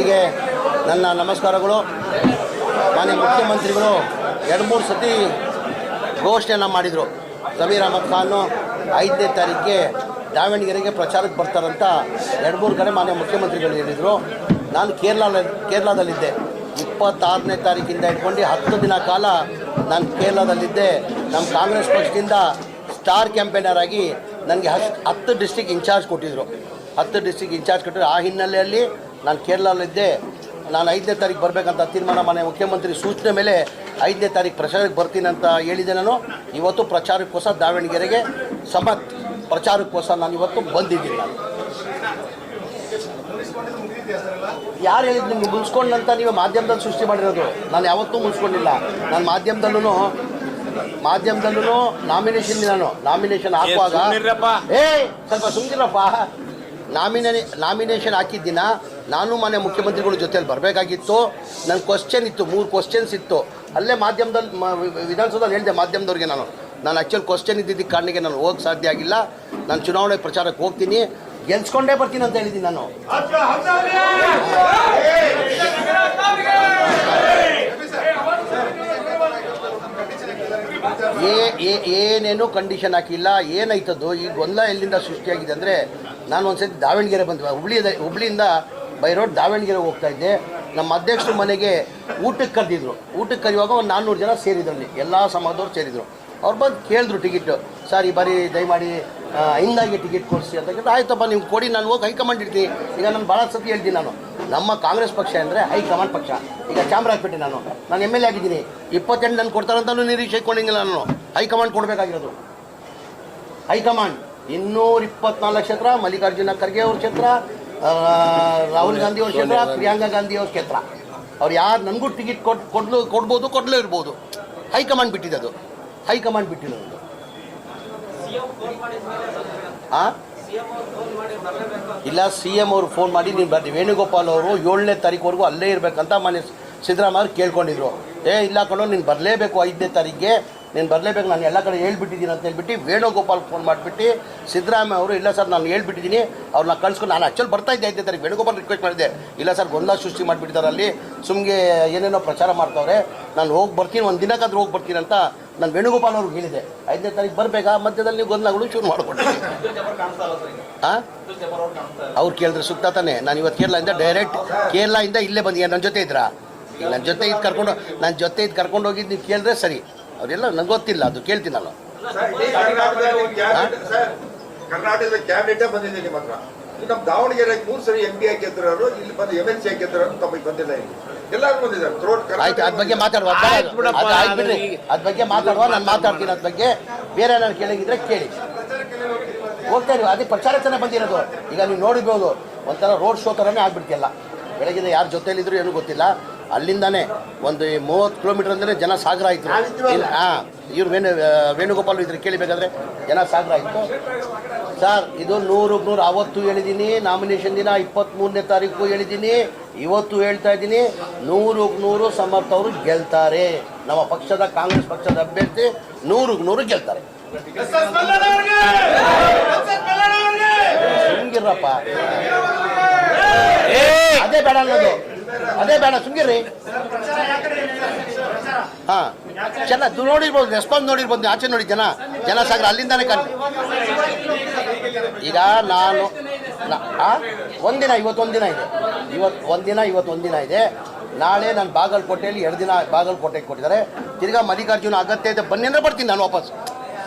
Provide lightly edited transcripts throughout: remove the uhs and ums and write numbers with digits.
ಮೊದಲಿಗೆ ನನ್ನ ನಮಸ್ಕಾರಗಳು. ಮಾನ್ಯ ಮುಖ್ಯಮಂತ್ರಿಗಳು 2-3 ಸತಿ ಘೋಷಣೆಯನ್ನು ಮಾಡಿದರು. ಜಮೀರ್ ಅಹಮದ್ ಖಾನು 5ನೇ ತಾರೀಕಿಗೆ ದಾವಣಗೆರೆಗೆ ಪ್ರಚಾರಕ್ಕೆ ಬರ್ತಾರಂತ 2-3 ಕಡೆ ಮಾನ್ಯ ಮುಖ್ಯಮಂತ್ರಿಗಳು ಹೇಳಿದರು. ನಾನು ಕೇರಳದಲ್ಲಿದ್ದೆ. 26ನೇ ತಾರೀಕಿಂದ ಇಟ್ಕೊಂಡು 10 ದಿನ ಕಾಲ ನಾನು ಕೇರಳದಲ್ಲಿದ್ದೆ. ನಮ್ಮ ಕಾಂಗ್ರೆಸ್ ಪಕ್ಷದಿಂದ ಸ್ಟಾರ್ ಕ್ಯಾಂಪೇನರ್ ಆಗಿ ನನಗೆ 10 ಡಿಸ್ಟ್ರಿಕ್ಟ್ ಇನ್ಚಾರ್ಜ್ ಕೊಟ್ಟಿದ್ದರು. 10 ಡಿಸ್ಟ್ರಿಕ್ಟ್ ಇನ್ಚಾರ್ಜ್ ಕೊಟ್ಟಿದ್ರು. ಆ ಹಿನ್ನೆಲೆಯಲ್ಲಿ ನಾನು ಕೇರಳದಲ್ಲಿದ್ದೆ. ನಾನು 5ನೇ ತಾರೀಕು ಬರಬೇಕಂತ ತೀರ್ಮಾನ ಮಾನ್ಯ ಮುಖ್ಯಮಂತ್ರಿ ಸೂಚನೆ ಮೇಲೆ 5ನೇ ತಾರೀಕು ಪ್ರಚಾರಕ್ಕೆ ಬರ್ತೀನಿ ಅಂತ ಹೇಳಿದೆ. ನಾನು ಇವತ್ತು ಪ್ರಚಾರಕ್ಕೋಸ್ಕರ ದಾವಣಗೆರೆಗೆ ಪ್ರಚಾರಕ್ಕೋಸ್ಕರ ನಾನು ಇವತ್ತು ಬಂದಿದ್ದೀನಿ. ನಾನು ಯಾರು ಹೇಳಿದ್ದು ನಿಮ್ಗೆ ಮುಗಿಸ್ಕೊಂಡಂತ ನೀವು ಮಾಧ್ಯಮದಲ್ಲಿ ಸೃಷ್ಟಿ ಮಾಡಿರೋದು? ನಾನು ಯಾವತ್ತೂ ಮುಗಿಸ್ಕೊಂಡಿಲ್ಲ. ನಾನು ಮಾಧ್ಯಮದಲ್ಲೂ ನಾಮಿನೇಷನ್ ಹಾಕುವಾಗ ಸ್ವಲ್ಪ ಸುಮ್ಗಿರಪ್ಪ. ನಾಮಿನೇಷನ್ ಹಾಕಿದ್ದಿನ ನಾನು ಮಾನ್ಯ ಮುಖ್ಯಮಂತ್ರಿಗಳ ಜೊತೆಯಲ್ಲಿ ಬರಬೇಕಾಗಿತ್ತು. ನನ್ನ ಕ್ವಶನ್ ಇತ್ತು, 3 ಕ್ವಶನ್ಸ್ ಇತ್ತು. ಅಲ್ಲೇ ಮಾಧ್ಯಮದಲ್ಲಿ ವಿಧಾನಸೌಧದಲ್ಲಿ ಹೇಳಿದೆ ಮಾಧ್ಯಮದವ್ರಿಗೆ. ನಾನು ಆ್ಯಕ್ಚುಲಿ ಕ್ವಶನ್ ಇದ್ದಿದ್ದಕ್ಕೆ ಕಾರಣಕ್ಕೆ ನಾನು ಹೋಗಕ್ಕೆ ಸಾಧ್ಯ ಆಗಿಲ್ಲ. ನಾನು ಚುನಾವಣೆ ಪ್ರಚಾರಕ್ಕೆ ಹೋಗ್ತೀನಿ, ಗೆಲ್ಸ್ಕೊಂಡೇ ಬರ್ತೀನಿ ಅಂತ ಹೇಳಿದ್ದೀನಿ. ನಾನು ಏನೇನು ಕಂಡೀಷನ್ ಹಾಕಿಲ್ಲ. ಏನಾಯ್ತದ್ದು ಈ ಗೊಂದಲ ಎಲ್ಲಿಂದ ಸೃಷ್ಟಿಯಾಗಿದೆ ಅಂದರೆ, ನಾನು ಒಂದ್ಸತಿ ದಾವಣಗೆರೆ ಬಂದೆ. ಹುಬ್ಳಿಯಿಂದ ಬೈ ರೋಡ್ ದಾವಣಗೆರೆ ಹೋಗ್ತಾ ಇದ್ದೆ. ನಮ್ಮ ಅಧ್ಯಕ್ಷರ ಮನೆಗೆ ಊಟಕ್ಕೆ ಕರೆದಿದ್ರು. ಊಟಕ್ಕೆ ಕರೆಯುವಾಗ ಒಂದು 400 ಜನ ಸೇರಿದ್ರಲ್ಲಿ, ಎಲ್ಲ ಸಮಾಜದವ್ರು ಸೇರಿದರು. ಅವ್ರು ಬಂದು ಕೇಳಿದ್ರು ಟಿಕೆಟ್. ಸರ್ ಈ ಬಾರಿ ದಯಮಾಡಿ ಹಿಂದಾಗಿ ಟಿಕೆಟ್ ಕೊಡಿಸಿ ಅಂತ ಕೇಳಿದ್ರೆ, ಆಯ್ತಪ್ಪ ನೀವು ಕೊಡಿ, ನಾನು ಹೋಗಿ ಹೈಕಮಾಂಡ್ ಇಡ್ತೀನಿ. ಈಗ ನಾನು ಭಾಳ ಸತಿ ಹೇಳ್ತೀನಿ, ನಾನು ನಮ್ಮ ಕಾಂಗ್ರೆಸ್ ಪಕ್ಷ ಅಂದರೆ ಹೈಕಮಾಂಡ್ ಪಕ್ಷ. ಈಗ ಚಾಮರಾಜಪೇಟೆ ನಾನು MLA ಆಗಿದ್ದೀನಿ. 28 ನಾನು ಕೊಡ್ತಾರಂತಲೂ ನಿರೀಕ್ಷೆ ಇಟ್ಕೊಂಡಿಲ್ಲ. ನಾನು ಹೈಕಮಾಂಡ್ ಕೊಡಬೇಕಾಗಿರೋದು. ಹೈಕಮಾಂಡ್ 224 ಕ್ಷೇತ್ರ, ಮಲ್ಲಿಕಾರ್ಜುನ ಖರ್ಗೆ ಅವ್ರ ಕ್ಷೇತ್ರ, ರಾಹುಲ್ ಗಾಂಧಿ ಅವ್ರ ಕ್ಷೇತ್ರ, ಪ್ರಿಯಾಂಕಾ ಗಾಂಧಿ ಅವ್ರ ಕ್ಷೇತ್ರ. ಅವ್ರು ಯಾರು ನನಗೂ ಟಿಕೆಟ್ ಕೊಡ್ಬೋದು, ಕೊಡಲೇ ಇರ್ಬೋದು. ಹೈಕಮಾಂಡ್ ಬಿಟ್ಟಿದೆ, ಅದು ಹೈಕಮಾಂಡ್ ಬಿಟ್ಟಿರೋದು. ಇಲ್ಲ, CM ಅವರು ಫೋನ್ ಮಾಡಿ ನೀವು ಬರ್ತೀವಿ. ವೇಣುಗೋಪಾಲ್ ಅವರು 7ನೇ ತಾರೀಕುವರೆಗೂ ಅಲ್ಲೇ ಇರಬೇಕಂತ ಮಾನ್ಯ ಸಿದ್ದರಾಮಯ್ಯ ಅವ್ರು ಕೇಳ್ಕೊಂಡಿದ್ರು. ಇಲ್ಲ ಕಣೋ, ನೀನು ಬರಲೇಬೇಕು, 5ನೇ ತಾರೀಕಿಗೆ ನೀನು ಬರಲೇಬೇಕು, ನಾನು ಎಲ್ಲ ಕಡೆ ಹೇಳ್ಬಿಟ್ಟಿದ್ದೀನಿ ಅಂತ ಹೇಳ್ಬಿಟ್ಟು ವೇಣುಗೋಪಾಲ್ ಫೋನ್ ಮಾಡಿಬಿಟ್ಟು ಸಿದ್ದರಾಮಯ್ಯ ಅವರು, ಇಲ್ಲ ಸರ್ ನಾನು ಹೇಳ್ಬಿಟ್ಟಿದ್ದೀನಿ, ಅವ್ರನ್ನ ಕಳ್ಸ್ಕೊಂಡು ನಾನು ಆ್ಯಕ್ಚುಲಿ ಬರ್ತಾಯಿದ್ದೆ 5ನೇ ತಾರೀಕು. ವೇಣುಗೋಪಾಲ್ ರಿಕ್ವೆಸ್ಟ್ ಮಾಡಿದ್ದೆ, ಇಲ್ಲ ಸರ್ ಗೊಂದಲ ಸೃಷ್ಟಿ ಮಾಡಿಬಿಟ್ಟಿದ್ದಾರೆ, ಅಲ್ಲಿ ಸುಮ್ಗೆ ಏನೇನೋ ಪ್ರಚಾರ ಮಾಡ್ತಾವ್ರೆ, ನಾನು ಹೋಗಿ ಬರ್ತೀನಿ, ಒಂದು ದಿನಕ್ಕಾದ್ರೂ ಹೋಗಿ ಬರ್ತೀನಿ ಅಂತ ನಾನು ವೇಣುಗೋಪಾಲ್ ಅವ್ರಿಗೆ ಹೇಳಿದೆ. 5ನೇ ತಾರೀಕು ಬರಬೇಕಾ, ಮಧ್ಯದಲ್ಲಿ ನೀವು ಗೊಂದಲಗಳು ಶುರು ಮಾಡಿಕೊಡ್ತೀನಿ. ಅವ್ರು ಕೇಳಿದ್ರೆ ಸುತ್ತ ತಾನೆ. ನಾನು ಇವತ್ತು ಕೇರಳದಿಂದ ಇಲ್ಲೇ ಬಂದಿದ್ದೆ. ನನ್ನ ಜೊತೆ ಇದ್ರಾ? ಈಗ ನನ್ನ ಜೊತೆ ಇದು ಕರ್ಕೊಂಡು ಹೋಗಿದ್ದು ನೀವು ಕೇಳಿದ್ರೆ ಸರಿ. ಅವರೆಲ್ಲ ನಂಗೆ ಗೊತ್ತಿಲ್ಲ, ಅದು ಕೇಳ್ತೀನಿ ನಾನು. ಕರ್ನಾಟಕದ ಕ್ಯಾಬಿನೆಟ್ ಬಂದಿದೆ ನಿಮ್ಮ ಹತ್ರ. ನಮ್ಮ ದಾವಣಗೆರೆ 3 ಸರಿ MP ಹಾಕಿದ್ರು, ಇಲ್ಲಿ ಬಂದು MLC ಹಾಕಿದ್ರು, ತಮಗೆ ಬಂದಿಲ್ಲ. ಎಲ್ಲರೂ ಬಂದಿದ್ದಾರೆ. ಆಯ್ತು, ಅದ್ರ ಬಗ್ಗೆ ಮಾತಾಡುವ. ಅದ್ರ ಬಗ್ಗೆ ಮಾತಾಡುವ, ನಾನು ಮಾತಾಡ್ತೀನಿ. ಅದ್ರ ಬಗ್ಗೆ ಬೇರೆ ನಾನು ಕೇಳಿದ್ರೆ ಕೇಳಿ ಹೋಗ್ತಾ ಇದ್ದೀವಿ. ಅದೇ ಪ್ರಚಾರಕ್ಕೆ ಬಂದಿರೋದು. ಈಗ ನೀವು ನೋಡಿರ್ಬೋದು, ಒಂಥರ ರೋಡ್ ಶೋ ಥರನೇ ಆಗ್ಬಿಡ್ತಿಲ್ಲ. ಬೆಳಗ್ಗೆ ಯಾರ ಜೊತೆಯಲ್ಲಿದ್ರು ಏನೂ ಗೊತ್ತಿಲ್ಲ. ಅಲ್ಲಿಂದಾನೆ ಒಂದು 30 ಕಿಲೋಮೀಟರ್ ಅಂದರೆ ಜನ ಸಾಗರ ಆಯಿತು. ಇವ್ರು ವೇಣುಗೋಪಾಲ್ ಇದ್ರೆ ಕೇಳಿಬೇಕಾದ್ರೆ ಜನ ಸಾಗರ ಆಯಿತು. ಸರ್, ಇದು 100 ಅವತ್ತು ಹೇಳಿದ್ದೀನಿ, ನಾಮಿನೇಷನ್ ದಿನ 23ನೇ ತಾರೀಕು ಹೇಳಿದ್ದೀನಿ, ಇವತ್ತು ಹೇಳ್ತಾ ಇದ್ದೀನಿ, 100 ಸಮರ್ಥ ಅವರು ಗೆಲ್ತಾರೆ. ನಮ್ಮ ಪಕ್ಷದ ಕಾಂಗ್ರೆಸ್ ಪಕ್ಷದ ಅಭ್ಯರ್ಥಿ 100 ಗೆಲ್ತಾರೆ. ಸುಮ್ಗಿರಪ್ಪ, ಅದೇ ಬೇಡ ಅನ್ನೋದು, ಅದೇ ಬೇಡ, ಸುಮ್ಗಿರ್ರಿ. ಹಾಂ, ಚೆನ್ನಾಗಿ ನೋಡಿರ್ಬೋದು, ರೆಸ್ಪಾನ್ಸ್ ನೋಡಿರ್ಬೋದು. ಆಚೆ ನೋಡಿ ಜನ ಸಾಗರ ಅಲ್ಲಿಂದಾನೆ ಈಗ ನಾನು ಒಂದಿನ, ಇವತ್ತೊಂದಿನ ಇದೆ, ಇವತ್ತೊಂದಿನ ಇದೆ. ನಾಳೆ ನಾನು ಬಾಗಲಕೋಟೆಯಲ್ಲಿ 2 ದಿನ ಬಾಗಲಕೋಟೆಗೆ ಕೊಟ್ಟಿದ್ದಾರೆ. ತಿರ್ಗಾ ಮಲ್ಲಿಕಾರ್ಜುನ ಅಗತ್ಯ ಇದೆ ಬನ್ನಿ ಅಂದರೆ ಬರ್ತೀನಿ ನಾನು ವಾಪಸ್.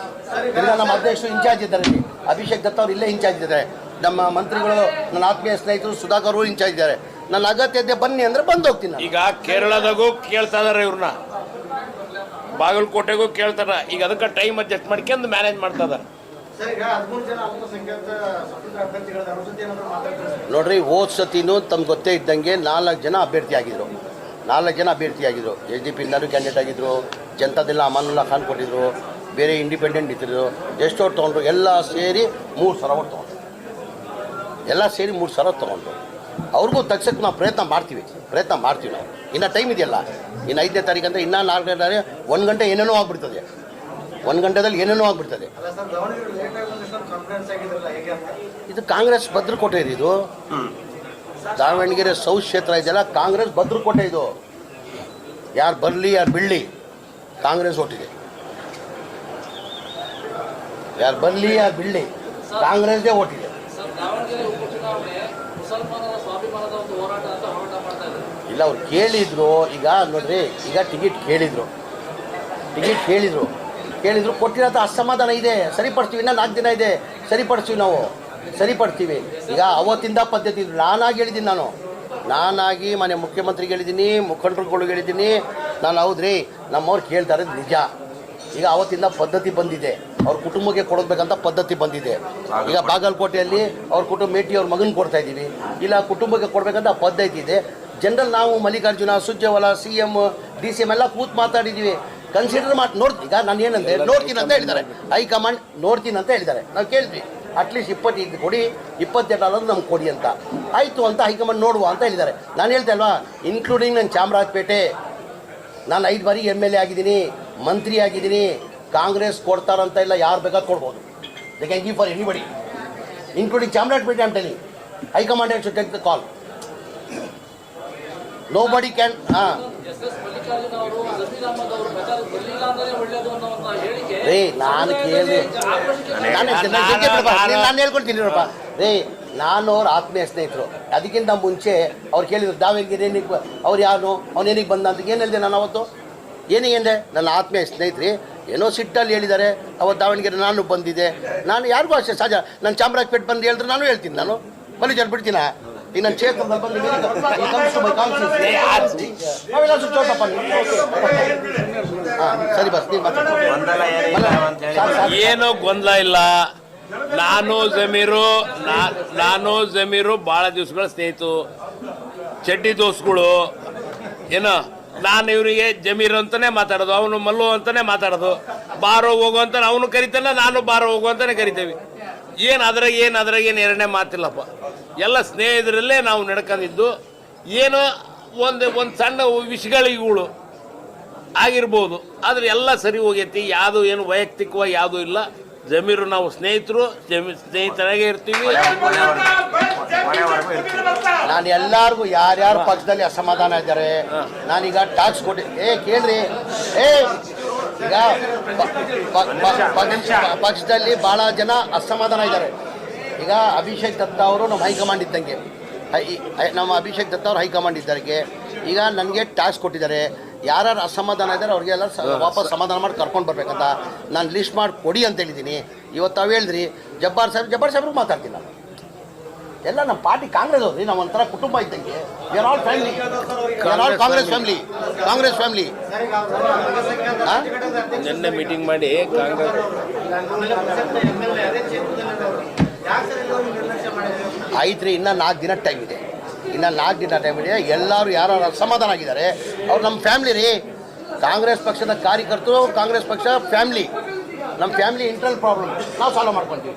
ತಿರ್ಗಾ ನಮ್ಮ ಅಧ್ಯಕ್ಷರು ಇನ್ಚಾರ್ಜ್ ಇದ್ದಾರೆ, ಅಭಿಷೇಕ್ ದತ್ತ ಅವ್ರು ಇಲ್ಲೇ ಇನ್ಚಾರ್ಜ್ ಇದ್ದಾರೆ. ನಮ್ಮ ಮಂತ್ರಿಗಳು, ನನ್ನ ಆತ್ಮೀಯ ಸ್ನೇಹಿತರು ಸುಧಾಕರ್ ಅವರು ಇನ್ಚಾರ್ಜ್ ಇದ್ದಾರೆ. ನನ್ನ ಅಗತ್ಯ ಇದೆ ಬನ್ನಿ ಅಂದರೆ ಬಂದು ಹೋಗ್ತೀನಿ. ಈಗ ಕೇರಳದಾಗೂ ಕೇಳ್ತಾ ಇದಾರೆ, ಇವ್ರನ್ನ ಬಾಗಲಕೋಟೆಗೂ ಕೇಳ್ತಾರ. ಈಗ ಅದಕ್ಕೆ ಟೈಮ್ ಅಡ್ಜಸ್ಟ್ ಮಾಡ್ಕೊಂಡು ಮ್ಯಾನೇಜ್ ಮಾಡ್ತಾ ಇದಾರೆ. ನೋಡ್ರಿ, ಹೋದ ಸತಿನೂ ತಮ್ಗೆ ಗೊತ್ತೇ ಇದ್ದಂಗೆ 4 ಜನ ಅಭ್ಯರ್ಥಿ ಆಗಿದ್ರು. SDP ಇಂದಲೂ ಕ್ಯಾಂಡಿಡೇಟ್ ಆಗಿದ್ರು. ಜನತಾದೆಲ್ಲ ಅಮಾನುಲ್ಲಾ ಖಾನ್ ಕೊಟ್ಟಿದ್ರು. ಬೇರೆ ಇಂಡಿಪೆಂಡೆಂಟ್ ಇದ್ರು. ಎಷ್ಟು ಓಟ್ ತೊಗೊಂಡ್ರು? ಎಲ್ಲ ಸೇರಿ 3,000 ಓಟ್ ತೊಗೊಂಡ್ರು. ಅವ್ರಿಗೂ ತಗ್ಸಕ್ಕೆ ನಾವು ಪ್ರಯತ್ನ ಮಾಡ್ತೀವಿ ನಾವು. ಇನ್ನು ಟೈಮ್ ಇದೆಯಲ್ಲ, ಇನ್ನು 5ನೇ ತಾರೀಕು ಅಂದರೆ ಇನ್ನೂ 4ನೇ ತಾರೀಕು 1 ಗಂಟೆ ಏನೇನೋ ಆಗ್ಬಿಡ್ತದೆ. 1 ಗಂಟೆದಲ್ಲಿ ಏನೇನೋ ಆಗ್ಬಿಡ್ತದೆ. ಇದು ಕಾಂಗ್ರೆಸ್ ಭದ್ರಕೋಟೆ ಇದು. ದಾವಣಗೆರೆ ಸೌತ್ ಕ್ಷೇತ್ರ ಇದೆಯಲ್ಲ, ಕಾಂಗ್ರೆಸ್ ಭದ್ರಕೋಟೆ ಇದು. ಯಾರು ಬರಲಿ ಯಾರು ಬೀಳಲಿ ಕಾಂಗ್ರೆಸ್ ಓಟಿದೆ. ಯಾರು ಬರಲಿ ಯಾರು ಬೀಳಲಿ ಕಾಂಗ್ರೆಸ್ದೇ ಓಟಿದೆ. ಇಲ್ಲ, ಅವ್ರು ಕೇಳಿದ್ರು. ಈಗ ನೋಡ್ರಿ, ಈಗ ಟಿಕೆಟ್ ಕೇಳಿದ್ರು ಕೊಟ್ಟಿರೋಂಥ ಅಸಮಾಧಾನ ಇದೆ. ಸರಿಪಡಿಸ್ತೀವಿ, ಇನ್ನೂ 4 ದಿನ ಇದೆ, ಸರಿಪಡಿಸ್ತೀವಿ, ನಾವು ಸರಿಪಡ್ತೀವಿ. ಈಗ ಅವತ್ತಿಂದ ಪದ್ಧತಿ ನಾನಾಗಿ ಹೇಳಿದ್ದೀನಿ. ನಾನಾಗಿ ಮನೆ ಮುಖ್ಯಮಂತ್ರಿಗೆ ಹೇಳಿದ್ದೀನಿ, ಮುಖಂಡರುಗಳಿಗೆ ಹೇಳಿದ್ದೀನಿ. ನಾನು ಹೌದ್ರಿ ನಮ್ಮವ್ರು ಕೇಳ್ತಾ ಇರೋದು ನಿಜ. ಈಗ ಅವತ್ತಿಂದ ಪದ್ಧತಿ ಬಂದಿದೆ, ಅವ್ರ ಕುಟುಂಬಕ್ಕೆ ಕೊಡಬೇಕಂತ ಪದ್ಧತಿ ಬಂದಿದೆ. ಈಗ ಬಾಗಲಕೋಟೆಯಲ್ಲಿ ಅವ್ರ ಕುಟುಂಬ ಮೇಟಿ ಅವ್ರ ಮಗನ ಕೊಡ್ತಾ ಇದ್ದೀವಿ, ಇಲ್ಲ ಕುಟುಂಬಕ್ಕೆ ಕೊಡಬೇಕಂತ ಪದ್ಧತಿ ಇದೆ. ಜನರಲ್ ನಾವು ಮಲ್ಲಿಕಾರ್ಜುನ, ಸುಜ್ಜೇವಾಲಾ, CM, DCM ಎಲ್ಲ ಕೂತ್ ಮಾತಾಡಿದ್ದೀವಿ. ಕನ್ಸಿಡರ್ ಮಾಡಿ ಈಗ ನಾನು ಏನಂದೆ, ನೋಡ್ತೀನಿ ಅಂತ ಹೇಳಿದ್ದಾರೆ. ಹೈಕಮಾಂಡ್ ನೋಡ್ತೀನಿ ಅಂತ ಹೇಳಿದ್ದಾರೆ. ನಾವು ಕೇಳಿದ್ವಿ, ಅಟ್ಲೀಸ್ಟ್ 25 ಕೊಡಿ, 22 ನಮ್ಗೆ ಕೊಡಿ ಅಂತ. ಆಯಿತು ಅಂತ ಹೈಕಮಾಂಡ್ ನೋಡುವ ಅಂತ ಹೇಳಿದ್ದಾರೆ. ನಾನು ಹೇಳ್ತೆ ಅಲ್ವಾ, ಇನ್ಕ್ಲೂಡಿಂಗ್ ನನ್ನ ಚಾಮರಾಜಪೇಟೆ, ನಾನು 5 ಬಾರಿ MLA ಆಗಿದ್ದೀನಿ, ಮಂತ್ರಿ ಆಗಿದ್ದೀನಿ. ಕಾಂಗ್ರೆಸ್ ಕೊಡ್ತಾರಂತ ಇಲ್ಲ, ಯಾರು ಬೇಕಾದ್ರೂ ಕೊಡ್ಬೋದು. They can give for anybody, including Chamarajpet ಅಂತ ಹೇಳಿ. High command should take the call. Nobody can. ರೇ ನಾನು ಕೇಳಿದೆ, ನಾನು ಹೇಳ್ಕೊಳ್ತೀನಿ ನೋಡಪ್ಪ. ರೇ ನಾನು ಅವ್ರ ಆತ್ಮೀಯ ಸ್ನೇಹಿತರು. ಅದಕ್ಕಿಂತ ಮುಂಚೆ ಅವ್ರು ಕೇಳಿದ್ರು ದಾವಣಗೆರೆ ಏನಿಗೆ ಅವ್ರು ಯಾರು, ಅವನೇನಿಗೆ ಬಂದ ಅಂತ. ಏನು ಹೇಳಿದೆ ನಾನು ಅವತ್ತು? ಏನಿಗೆ ನನ್ನ ಆತ್ಮೀಯ ಸ್ನೇಹಿತರೆ ಏನೋ ಸಿಟ್ಟಲ್ಲಿ ಹೇಳಿದ್ದಾರೆ. ಅವತ್ತು ದಾವಣಗೆರೆ ನಾನು ಬಂದಿದ್ದೆ. ನಾನು ಯಾರಿಗೂ ಅಷ್ಟೇ ಸಹಜ. ನಾನು ಚಾಮರಾಜಪೇಟೆ ಬಂದು ಹೇಳಿದ್ರೆ ನಾನು ಹೇಳ್ತೀನಿ, ನಾನು ಬಲಿಜಲ್ ಬಿಡ್ತೀನ. ಈಗ ನನ್ನ ಕ್ಷೇತ್ರದಲ್ಲಿ ಬಂದು ಅವೆಲ್ಲ ಸುತ್ತೋಟಪ್ಪ. ಹಾಂ ಸರಿ ಬಸ್, ನೀವು ಏನೋ ಗೊಂದಲ ಇಲ್ಲ. ನಾನು ಜಮೀರು ಭಾಳ ದಿವಸಗಳ ಸ್ನೇಹಿತು, ಚಡ್ಡಿ ದೋಸ್ಗಳು. ಏನೋ ನಾನು ಇವರಿಗೆ ಜಮೀರು ಅಂತಾನೆ ಮಾತಾಡೋದು, ಅವನು ಮಲ್ಲು ಅಂತಾನೆ ಮಾತಾಡೋದು. ಬಾರೋ ಹೋಗು ಅಂತ ಅವನು ಕರಿತಾನೆ, ನಾನು ಬಾರೋ ಹೋಗು ಅಂತಾನೆ ಕರಿತೇವೆ. ಅದ್ರಾಗ ಏನು ಎರಡನೇ ಮಾತಿಲ್ಲಪ್ಪ. ಎಲ್ಲ ಸ್ನೇಹಿತರಲ್ಲೇ ನಾವು ನಡ್ಕೊಂಡಿದ್ದು. ಏನೋ ಒಂದು ಸಣ್ಣ ವಿಷಯಗಳಿಗಳು ಆಗಿರ್ಬೋದು, ಆದರೆ ಎಲ್ಲ ಸರಿ ಹೋಗೈತಿ. ಯಾವುದು ಏನು ವೈಯಕ್ತಿಕವಾಗಿ ಯಾವುದೂ ಇಲ್ಲ. ಜಮೀರು ನಾವು ಸ್ನೇಹಿತರಾಗೇ ಇರ್ತೀವಿ. ನಾನು ಎಲ್ಲರಿಗೂ ಯಾರ್ಯಾರು ಪಕ್ಷದಲ್ಲಿ ಅಸಮಾಧಾನ ಇದ್ದಾರೆ, ನಾನೀಗ ಟ್ಯಾಕ್ಸ್ ಕೊಟ್ಟು ಕೇಳ್ರಿ. ಈಗ ಪಕ್ಷದಲ್ಲಿ ಭಾಳ ಜನ ಅಸಮಾಧಾನ ಇದ್ದಾರೆ. ಈಗ ಅಭಿಷೇಕ್ ದತ್ತ ಅವರು ನಮ್ಮ ಹೈಕಮಾಂಡ್ ಇದ್ದಂಗೆ, ನಮ್ಮ ಅಭಿಷೇಕ್ ದತ್ತ ಅವರು ಹೈಕಮಾಂಡ್ ಇದ್ದರಿಗೆ ಈಗ ನನಗೆ ಟ್ಯಾಕ್ಸ್ ಕೊಟ್ಟಿದ್ದಾರೆ. ಯಾರ್ಯಾರು ಅಸಮಾಧಾನ ಇದ್ದಾರೆ ಅವ್ರಿಗೆಲ್ಲ ವಾಪಸ್ ಸಮಾಧಾನ ಮಾಡಿ ಕರ್ಕೊಂಡು ಬರ್ಬೇಕಂತ ನಾನು ಲಿಸ್ಟ್ ಮಾಡಿ ಕೊಡಿ ಅಂತ ಹೇಳಿದ್ದೀನಿ. ಇವತ್ತು ತಾವು ಹೇಳಿದ್ರಿ ಜಬ್ಬಾರ್ ಸಾಹೇಬ್ರು ಮಾತಾಡ್ತೀನಿ. ನಾನು ಎಲ್ಲ ನಮ್ಮ ಪಾರ್ಟಿ ಕಾಂಗ್ರೆಸ್ ಅವ್ರಿ, ನಾವು ಒಂಥರ ಕುಟುಂಬ ಇದ್ದಂಗೆ. We are all family, Congress family. ನಿನ್ನೆ ಮೀಟಿಂಗ್ ಮಾಡಿ ಕಾಂಗ್ರೆಸ್ ಆಯ್ತ್ರಿ. ಇನ್ನೂ 4 ದಿನ ಟೈಮ್ ಇದೆ. ಎಲ್ಲರೂ ಯಾರು ಅಸಮಾಧಾನ ಆಗಿದ್ದಾರೆ ಅವ್ರು ನಮ್ಮ ಫ್ಯಾಮಿಲಿ ರೀ. ಕಾಂಗ್ರೆಸ್ ಪಕ್ಷದ ಕಾರ್ಯಕರ್ತರು, ಕಾಂಗ್ರೆಸ್ ಪಕ್ಷ ಫ್ಯಾಮಿಲಿ. ನಮ್ಮ ಫ್ಯಾಮಿಲಿ ಇಂಟರ್ನಲ್ ಪ್ರಾಬ್ಲಮ್ ನಾವು ಸಾಲ್ವ್ ಮಾಡ್ಕೊಳ್ತೀವಿ.